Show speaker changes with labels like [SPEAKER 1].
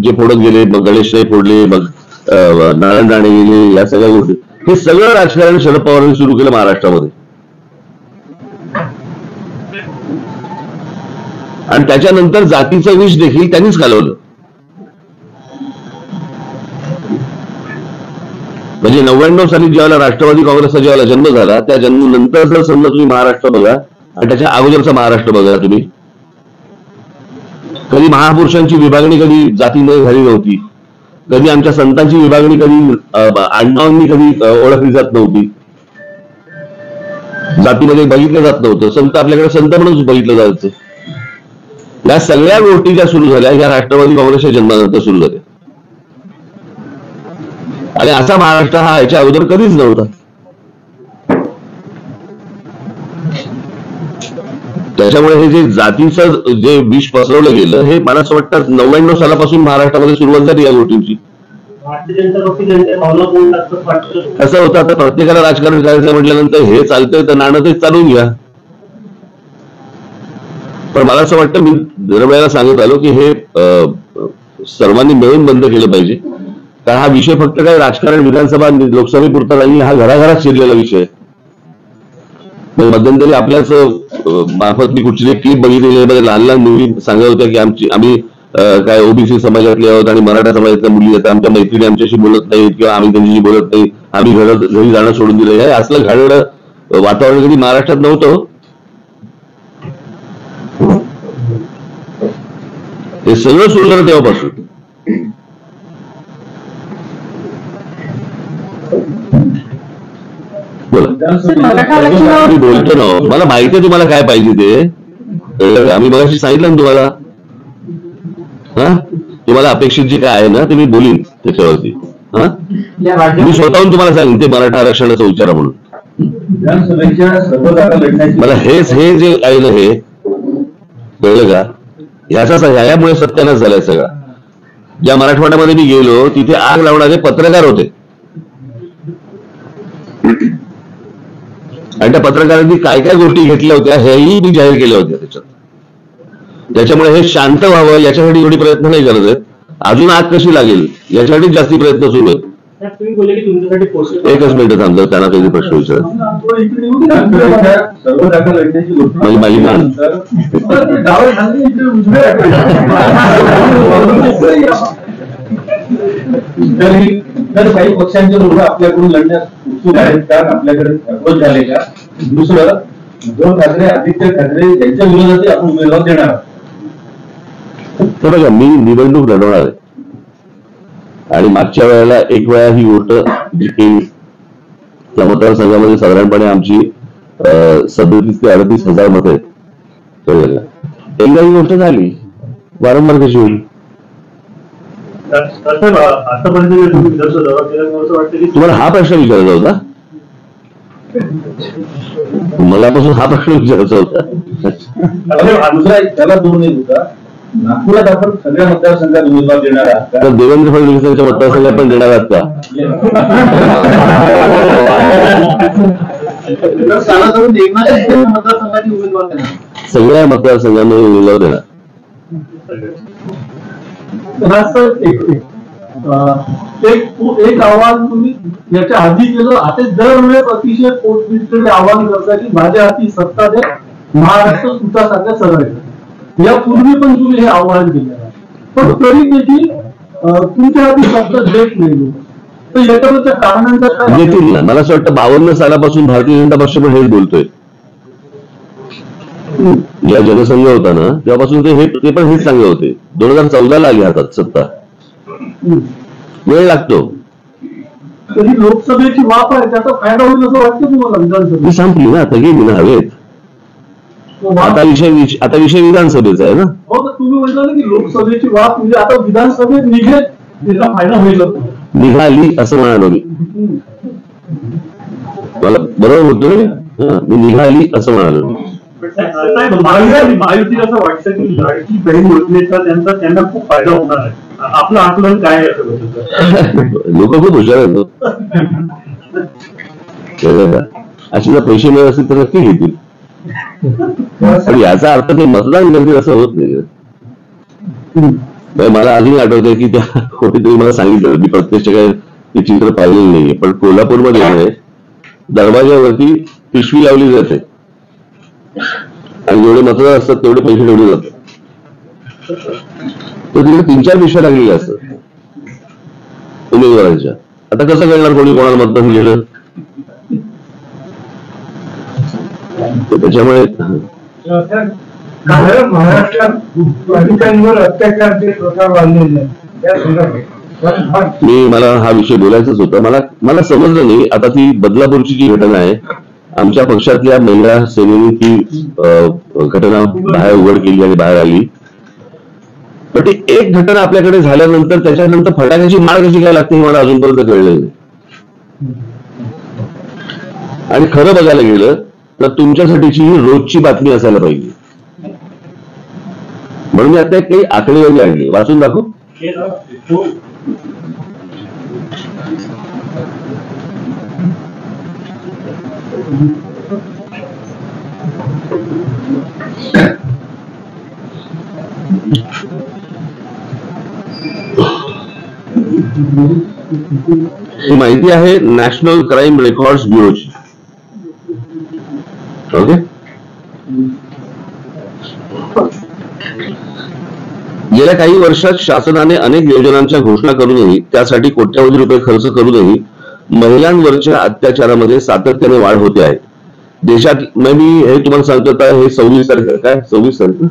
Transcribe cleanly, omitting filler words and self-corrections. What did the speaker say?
[SPEAKER 1] जे फोडत गेले, मग गणेश नाही फोडले, मग नारायण राणे गेले, या सगळ्या गोष्टी, हे सगळं राजकारण शरद पवारांनी सुरू केलं महाराष्ट्रामध्ये. आणि त्याच्यानंतर जातीचं विष देखील त्यांनीच घालवलं. म्हणजे 99 साली ज्यावेळेला राष्ट्रवादी काँग्रेसचा ज्यावेळेला जन्म झाला, त्या जन्मानंतर जर समजा तुम्ही महाराष्ट्र बघा आणि त्याच्या अगोदरचा महाराष्ट्र बघा तुम्ही, कधी महापुरुषांची विभागणी कधी जातीमध्ये झाली नव्हती, कधी आमच्या संतांची विभागणी कधी आडनावांनी कधी ओळखली जात नव्हती, जातीमध्ये बघितलं जात नव्हतं. संत आपल्याकडे संत म्हणून बघितलं जायचं. या सगळ्या गोष्टी ज्या सुरू झाल्या या राष्ट्रवादी काँग्रेसच्या जन्मानंतर सुरू झाल्या. आणि असा महाराष्ट्र हा याच्या अगोदर कधीच नव्हता. त्याच्यामुळे हे जे जातीचं जे विष पसरवलं गेलं, हे मला असं वाटतं 99 सालापासून महाराष्ट्रामध्ये सुरुवात झाली या गोष्टींची. कसं होतं, आता प्रत्येकाला राजकारण करायचं म्हटल्यानंतर हे चालतंय तर नाणं तेच चालवून घ्या. पण मला असं वाटतं, मी दरवेळेला सांगत आलो की हे सर्वांनी मिळून बंद केलं पाहिजे. कारण हा विषय फक्त काय राजकारण विधानसभा लोकसभेपुरता नाही, हा घराघरात शिरलेला विषय. मध्यंतरी आपल्याच मार्फत मी कुठची क्लिप बघितली, लहान लहान मुली सांगत होत्या की आम्ही काय ओबीसी समाजातले आहोत आणि मराठा समाजातल्या मुली आहेत, आमच्या मैत्रिणी आमच्याशी बोलत नाहीत किंवा आम्ही त्यांच्याशी बोलत नाही, आम्ही घरी जाणं सोडून दिलं. हे असलं घाणेरडं वातावरण कधी महाराष्ट्रात नव्हतं. हे सगळं सुरू झालं तेव्हापासून. मी बोलतो ना, मला माहिती आहे तुम्हाला काय पाहिजे ते. आम्ही मगाशी सांगितलं ना तुम्हाला. हा, तुम्हाला अपेक्षित जे काय आहे ना ते मी बोलीन त्याच्यावरती. हा, मी स्वतःहून तुम्हाला सांगेन ते मराठा आरक्षणाचा विचार म्हणून. मला हे जे आहे ना, हे कळलं का? ह्यामुळे सत्यानाश झालाय सगळा. ज्या मराठवाड्यामध्ये मी गेलो तिथे आग लावणारे पत्रकार होते आणि त्या पत्रकारांनी काय काय गोष्टी घेतल्या होत्या हेही मी जाहीर केल्या होत्या त्याच्यात. त्याच्यामुळे हे शांत व्हावं याच्यासाठी एवढी प्रयत्न नाही करत आहेत. अजून आग कशी लागेल याच्यासाठी जास्ती प्रयत्न सुरू आहेत. एकच मिनिट थांबतो, त्यांना काही प्रश्न विचार. माझी मान
[SPEAKER 2] तर काही पक्षांचे लोक आपल्याकडून लढण्यास उत्सुक आहेत का, आपल्याकडे अप्रोच झाले का? दुसरं, उद्धव ठाकरे, आदित्य ठाकरे यांच्या विरोधात आपण उमेदवार देणार आहोत.
[SPEAKER 1] तर बघा, मी निवडणूक लढवणार आहे आणि मागच्या वेळेला एक वेळा ही गोष्ट जिंकली. त्या मतदारसंघामध्ये साधारणपणे आमची 37 ते 38 हजार मतं आहेत. कळलं का? एकदा ही गोष्ट झाली, वारंवार कशी होईल? तुम्हाला हा प्रश्न विचारायचा होता? मलापासून हा प्रश्न विचारायचा होता.
[SPEAKER 2] त्याला दोन एक होता, नागपुरात आपण सगळ्या मतदारसंघात उमेदवार देणार आहात का?
[SPEAKER 1] तर देवेंद्र फडणवीसांच्या मतदारसंघात पण देणार आहात का? सगळ्या मतदारसंघांमध्ये उमेदवार देणार.
[SPEAKER 3] एक आव्हान तुम्ही याच्या आधी केलं, आता दरवेळेस अतिशय पोटतिडकीने आव्हान करता की माझ्या हाती सत्ता द्या, महाराष्ट्र तुमच्यासारख्या सरळ. यापूर्वी पण तुम्ही हे आव्हान केलं आहे, पण तरी देखील तुमच्या हाती सत्ता देत नाही. तर याच्याबद्दल कारणांचा
[SPEAKER 1] देतील ना. मला असं वाटतं 52 सालापासून भारतीय जनता पक्ष पण हेच बोलतोय. या जनसंघ होता ना तेव्हापासून ते पण हेच सांगत होते. 2014 आली हातात सत्ता. वेळ लागतो.
[SPEAKER 3] तरी लोकसभेची वाफ आहे, त्याचा फायदा होईल असं वाटतं तुम्हाला? विधानसभा
[SPEAKER 1] संपली ना, आता गेली ना हवेत. आता विषय विधानसभेचा आहे ना.
[SPEAKER 3] हो, तर तुम्ही म्हटलं की लोकसभेची वाफ म्हणजे आता विधानसभेत निघेल, त्याचा फायदा होईल.
[SPEAKER 1] निघाली असं म्हणालो मी. मला बरोबर होतो ना, मी निघाली असं म्हणालो.
[SPEAKER 3] महायुतीला असं वाटतं की लाडकी बहीण योजनेचा त्यांना खूप फायदा होणार आहे. आपलं आकलन काय आहे?
[SPEAKER 1] लोक खूप हुशार आहेत. अशी जर पैसे मिळत असतील तर नक्की घेतील. पण याचा अर्थ ते मतदान करतील असं होत नाही. मला अजून आठवतंय की त्या कोणीतरी मला सांगितलं, मी प्रत्यक्ष काय ते चित्र पाहिलेलं नाहीये, पण कोल्हापूरमध्ये दरवाजावरती पिशवी लावली जाते आणि जेवढे मतदार असतात तेवढे पैसे ठेवले जातात. तर तिकडे 3-4 पिशव्या लागलेल्या असतात उमेदवारांच्या. आता कसं कळणार कोणी कोणाला मतदान केलं? त्याच्यामुळे
[SPEAKER 3] महाराष्ट्रात दलितांवर अत्याचारचे प्रकार वाढलेले
[SPEAKER 1] मला हा विषय बोलायचाच होता. मला समजलं नाही. आता ती बदलापूरची जी घटना आहे, आमच्या पक्षातल्या महिला सेनेने ती घटना बाहेर उघड केली आणि बाहेर आली. पण ती एक घटना आपल्याकडे झाल्यानंतर त्याच्यानंतर फटाक्याची माळ कशी काय लागते हे मला अजूनपर्यंत कळलं नाही. आणि खरं बघायला गेलं तर तुमच्यासाठीची ही रोजची बातमी असायला पाहिजे. म्हणून मी आता काही आकडेवारी आणली, वाचून दाखव. ही माहिती आहे नॅशनल क्राईम रेकॉर्ड्स ब्युरोची. ओके. गेल्या काही वर्षात शासनाने अनेक योजनांच्या घोषणा करूनही, त्यासाठी कोट्यावधी रुपये खर्च करूनही महिलांवरच्या अत्याचारामध्ये सातत्याने वाढ होते आहे देशात. मी हे तुम्हाला सांगतो, हे 26 तारखेला काय 26 तारखेला